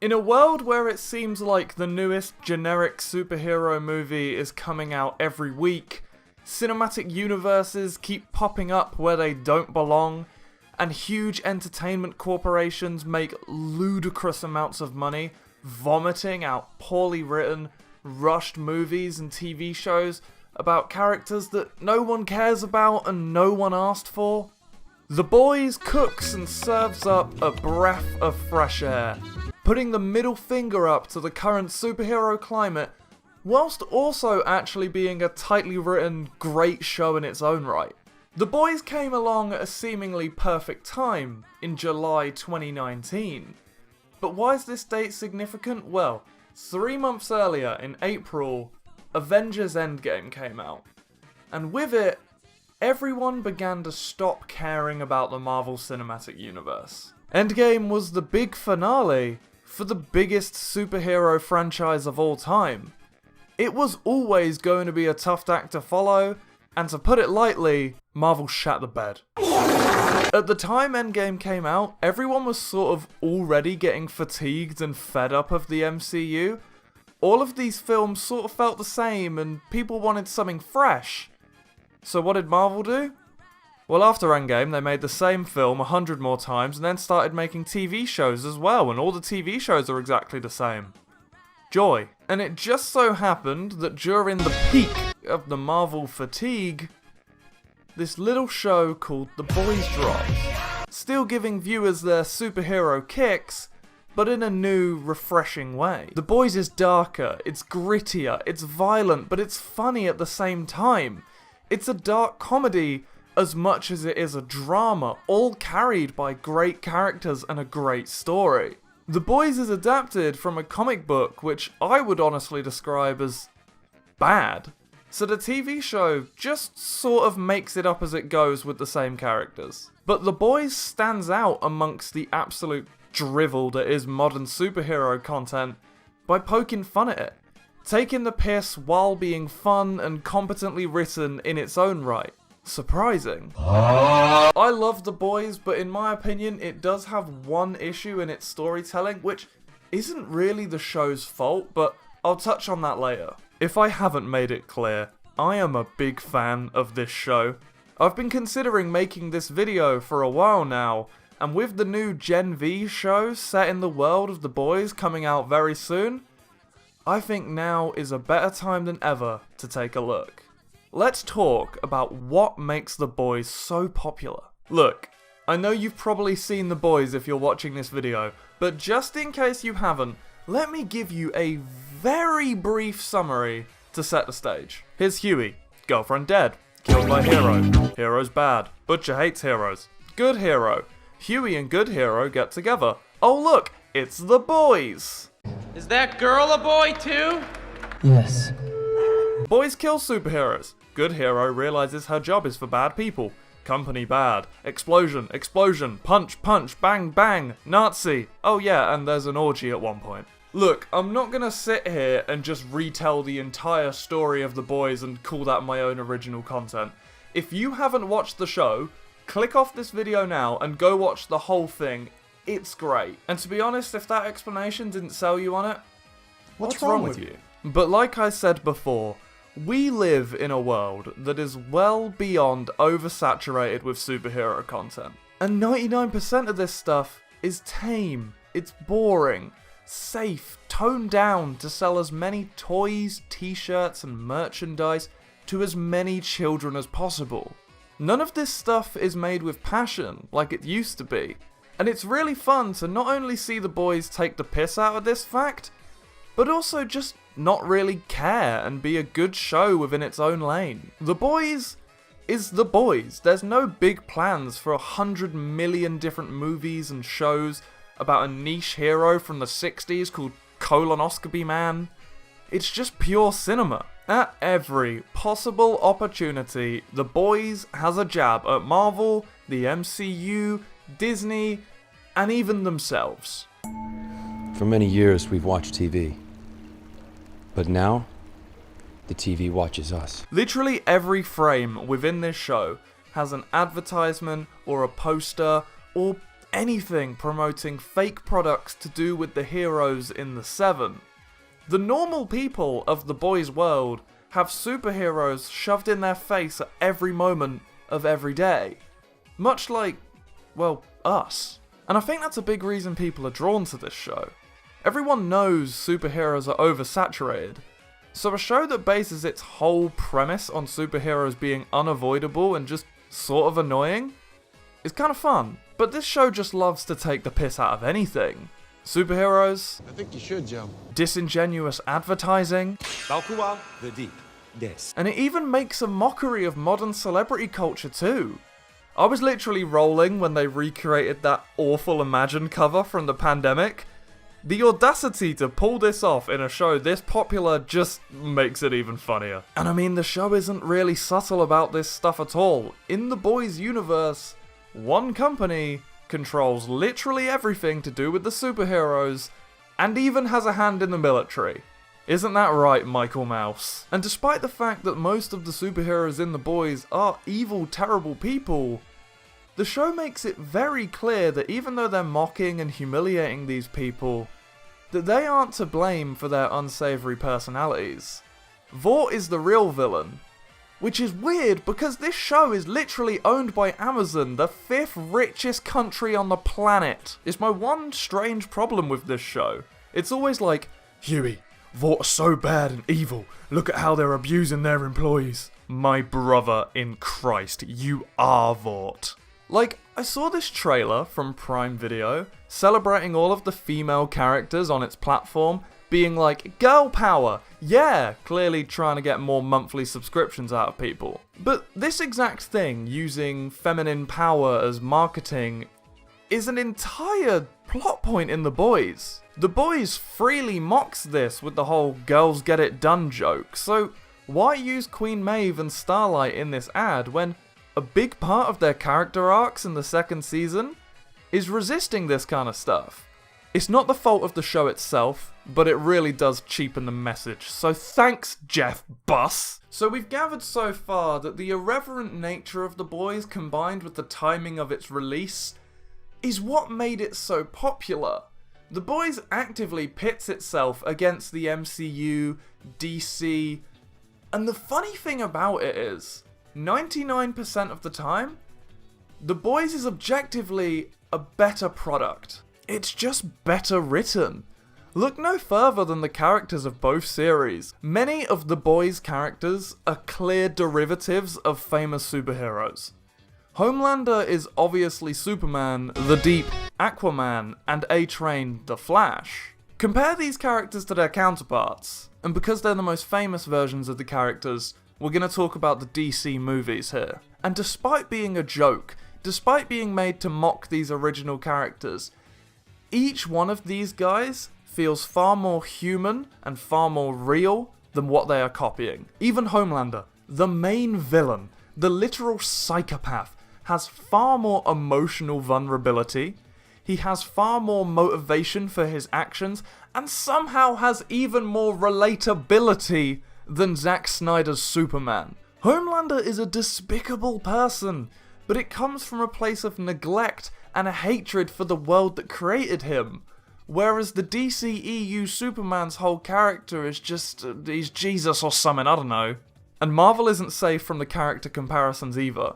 In a world where it seems like the newest generic superhero movie is coming out every week, cinematic universes keep popping up where they don't belong, and huge entertainment corporations make ludicrous amounts of money vomiting out poorly written, rushed movies and TV shows about characters that no one cares about and no one asked for. The Boys cooks and serves up a breath of fresh air, putting the middle finger up to the current superhero climate, whilst also actually being a tightly written, great show in its own right. The Boys came along at a seemingly perfect time, in July 2019. But why is this date significant? Well, 3 months earlier, in April, Avengers Endgame came out. And with it, everyone began to stop caring about the Marvel Cinematic Universe. Endgame was the big finale for the biggest superhero franchise of all time. It was always going to be a tough act to follow, and to put it lightly, Marvel shat the bed. At the time Endgame came out, everyone was sort of already getting fatigued and fed up of the MCU. All of these films sort of felt the same, and people wanted something fresh. So what did Marvel do? Well, after Endgame, they made the same film 100 more times and then started making TV shows as well, and all the TV shows are exactly the same. Joy. And it just so happened that during the peak of the Marvel fatigue, this little show called The Boys dropped. Still giving viewers their superhero kicks, but in a new, refreshing way. The Boys is darker, it's grittier, it's violent, but it's funny at the same time. It's a dark comedy as much as it is a drama, all carried by great characters and a great story. The Boys is adapted from a comic book which I would honestly describe as bad. So the TV show just sort of makes it up as it goes with the same characters. But The Boys stands out amongst the absolute drivel that is modern superhero content by poking fun at it, taking the piss while being fun and competently written in its own right. Surprising. I love The Boys, but in my opinion, it does have one issue in its storytelling, which isn't really the show's fault, but I'll touch on that later. If I haven't made it clear, I am a big fan of this show. I've been considering making this video for a while now, and with the new Gen V show set in the world of The Boys coming out very soon, I think now is a better time than ever to take a look. Let's talk about what makes The Boys so popular. Look, I know you've probably seen The Boys if you're watching this video, but just in case you haven't, let me give you a very brief summary to set the stage. Here's Huey. Girlfriend dead. Killed by hero. Hero's bad. Butcher hates heroes. Good hero. Huey and good hero get together. Oh look, it's The Boys. Is that girl a boy too? Yes. Boys kill superheroes. Good hero realizes her job is for bad people. Company bad. Explosion, explosion, punch, punch, bang, bang, Nazi. Oh yeah, and there's an orgy at one point. Look, I'm not gonna sit here and just retell the entire story of The Boys and call that my own original content. If you haven't watched the show, click off this video now and go watch the whole thing. It's great. And to be honest, if that explanation didn't sell you on it, what's wrong with you? But like I said before, we live in a world that is well beyond oversaturated with superhero content. And 99% of this stuff is tame, it's boring, safe, toned down to sell as many toys, t-shirts and merchandise to as many children as possible. None of this stuff is made with passion like it used to be. And it's really fun to not only see The Boys take the piss out of this fact, but also just not really care and be a good show within its own lane. The Boys is The Boys. There's no big plans for 100 million different movies and shows about a niche hero from the 60s called Colonoscopy Man. It's just pure cinema. At every possible opportunity, The Boys has a jab at Marvel, the MCU, Disney, and even themselves. For many years we've watched TV. But now, the TV watches us. Literally every frame within this show has an advertisement or a poster or anything promoting fake products to do with the heroes in the Seven. The normal people of the boys' world have superheroes shoved in their face at every moment of every day. Much like, well, us. And I think that's a big reason people are drawn to this show. Everyone knows superheroes are oversaturated, so a show that bases its whole premise on superheroes being unavoidable and just sort of annoying is kind of fun. But this show just loves to take the piss out of anything. Superheroes, I think you should jump. disingenuous advertising, and it even makes a mockery of modern celebrity culture too. I was literally rolling when they recreated that awful Imagine cover from the pandemic. The audacity to pull this off in a show this popular just makes it even funnier. And I mean, the show isn't really subtle about this stuff at all. In the boys' universe, one company controls literally everything to do with the superheroes, and even has a hand in the military. Isn't that right, Michael Mouse? And despite the fact that most of the superheroes in The Boys are evil, terrible people, the show makes it very clear that even though they're mocking and humiliating these people, that they aren't to blame for their unsavory personalities. Vought is the real villain, which is weird because this show is literally owned by Amazon, the 5th richest country on the planet. It's my one strange problem with this show. It's always like, Huey, Vaught's so bad and evil. Look at how they're abusing their employees. My brother in Christ, you are Vought. Like, I saw this trailer from Prime Video celebrating all of the female characters on its platform, being like, girl power, yeah, clearly trying to get more monthly subscriptions out of people. But this exact thing, using feminine power as marketing, is an entire plot point in The Boys. The Boys freely mocks this with the whole girls get it done joke, so why use Queen Maeve and Starlight in this ad when a big part of their character arcs in the second season is resisting this kind of stuff? It's not the fault of the show itself, but it really does cheapen the message, so thanks, Jeff Buss! So we've gathered so far that the irreverent nature of The Boys combined with the timing of its release is what made it so popular. The Boys actively pits itself against the MCU, DC, and the funny thing about it is, 99% of the time, The Boys is objectively a better product. It's just better written. Look no further than the characters of both series. Many of The Boys' characters are clear derivatives of famous superheroes. Homelander is obviously Superman, The Deep, Aquaman, and A-Train, The Flash. Compare these characters to their counterparts, and because they're the most famous versions of the characters, we're going to talk about the DC movies here. And despite being a joke, despite being made to mock these original characters, each one of these guys feels far more human and far more real than what they are copying. Even Homelander, the main villain, the literal psychopath, has far more emotional vulnerability, he has far more motivation for his actions, and somehow has even more relatability than Zack Snyder's Superman. Homelander is a despicable person, but it comes from a place of neglect and a hatred for the world that created him. Whereas the DCEU Superman's whole character is just, he's Jesus or something, I don't know. And Marvel isn't safe from the character comparisons either.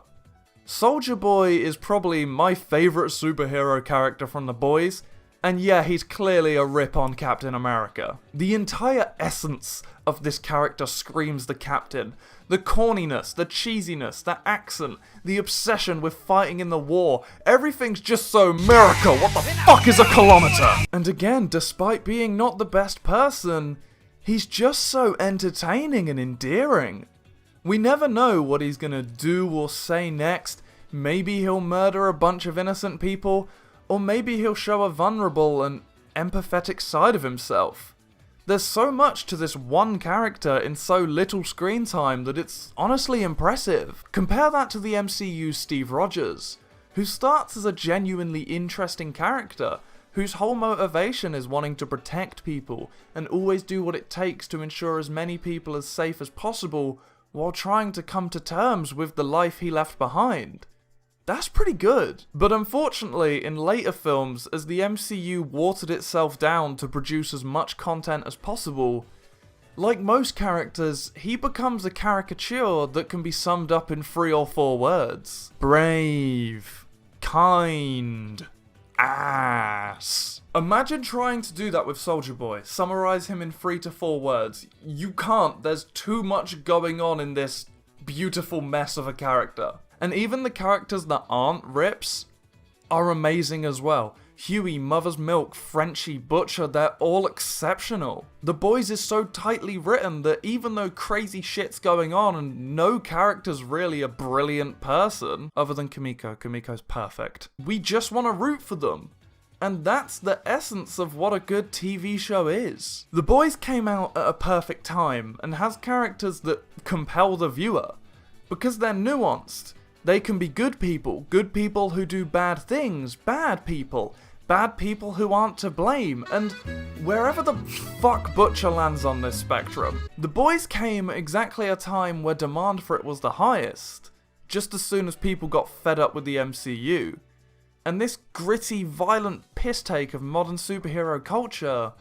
Soldier Boy is probably my favourite superhero character from The Boys, and yeah, he's clearly a rip on Captain America. The entire essence of this character screams the Captain. The corniness, the cheesiness, the accent, the obsession with fighting in the war, everything's just so America, what the fuck is a kilometer? And again, despite being not the best person, he's just so entertaining and endearing. We never know what he's gonna do or say next. Maybe he'll murder a bunch of innocent people, or maybe he'll show a vulnerable and empathetic side of himself. There's so much to this one character in so little screen time that it's honestly impressive. Compare that to the MCU's Steve Rogers, who starts as a genuinely interesting character, whose whole motivation is wanting to protect people and always do what it takes to ensure as many people as safe as possible while trying to come to terms with the life he left behind. That's pretty good. But unfortunately, in later films, as the MCU watered itself down to produce as much content as possible, like most characters, he becomes a caricature that can be summed up in 3 or 4 words. Brave. Kind. Ass. Imagine trying to do that with Soldier Boy. Summarize him in 3 to 4 words. You can't. There's too much going on in this beautiful mess of a character. And even the characters that aren't rips are amazing as well. Huey, Mother's Milk, Frenchie, Butcher, they're all exceptional. The Boys is so tightly written that even though crazy shit's going on and no character's really a brilliant person, other than Kimiko's perfect, we just want to root for them. And that's the essence of what a good TV show is. The Boys came out at a perfect time and has characters that compel the viewer, because they're nuanced. They can be good people who do bad things, bad people who aren't to blame, and wherever the fuck Butcher lands on this spectrum. The Boys came exactly a time where demand for it was the highest, just as soon as people got fed up with the MCU. And this gritty, violent piss take of modern superhero culture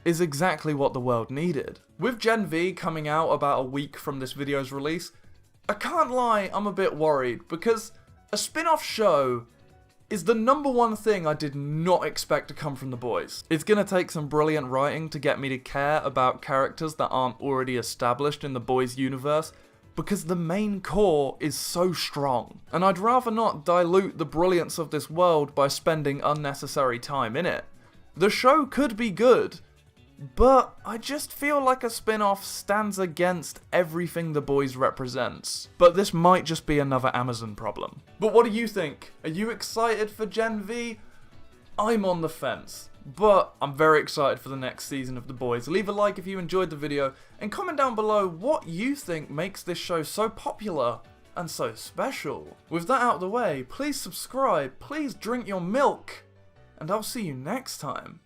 is exactly what the world needed. With Gen V coming out about a week from this video's release, I can't lie, I'm a bit worried, because a spin-off show is the #1 thing I did not expect to come from The Boys. It's gonna take some brilliant writing to get me to care about characters that aren't already established in The Boys universe, because the main core is so strong. And I'd rather not dilute the brilliance of this world by spending unnecessary time in it. The show could be good, but I just feel like a spin-off stands against everything The Boys represents. But this might just be another Amazon problem. But what do you think? Are you excited for Gen V? I'm on the fence, but I'm very excited for the next season of The Boys. Leave a like if you enjoyed the video, and comment down below what you think makes this show so popular and so special. With that out of the way, please subscribe, please drink your milk, and I'll see you next time.